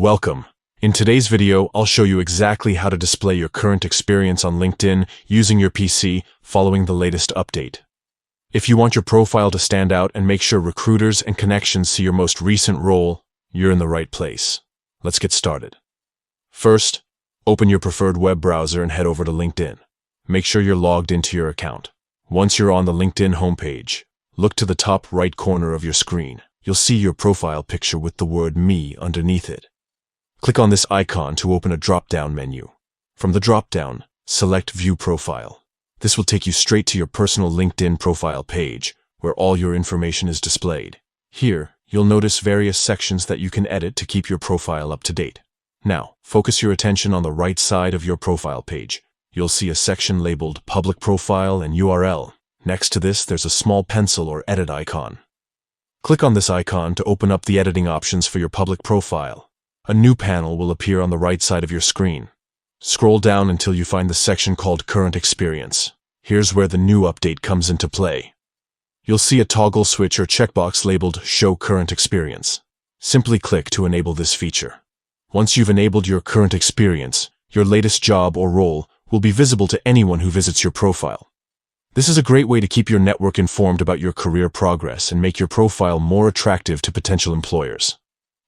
Welcome. In today's video, I'll show you exactly how to display your current experience on LinkedIn using your PC following the latest update. If you want your profile to stand out and make sure recruiters and connections see your most recent role, you're in the right place. Let's get started. First, open your preferred web browser and head over to LinkedIn. Make sure you're logged into your account. Once you're on the LinkedIn homepage, look to the top right corner of your screen. You'll see your profile picture with the word Me underneath it. Click on this icon to open a drop-down menu. From the drop-down, select View Profile. This will take you straight to your personal LinkedIn profile page, where all your information is displayed. Here, you'll notice various sections that you can edit to keep your profile up to date. Now, focus your attention on the right side of your profile page. You'll see a section labeled Public Profile and URL. Next to this, there's a small pencil or edit icon. Click on this icon to open up the editing options for your public profile. A new panel will appear on the right side of your screen. Scroll down until you find the section called Current Experience. Here's where the new update comes into play. You'll see a toggle switch or checkbox labeled Show Current Experience. Simply click to enable this feature. Once you've enabled your current experience, your latest job or role will be visible to anyone who visits your profile. This is a great way to keep your network informed about your career progress and make your profile more attractive to potential employers.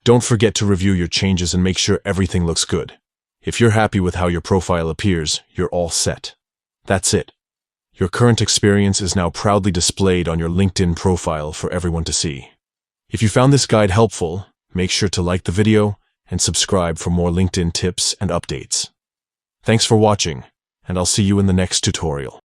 Don't forget to review your changes and make sure everything looks good. If you're happy with how your profile appears, you're all set. That's it. Your current experience is now proudly displayed on your LinkedIn profile for everyone to see. If you found this guide helpful, make sure to like the video and subscribe for more LinkedIn tips and updates. Thanks for watching, and I'll see you in the next tutorial.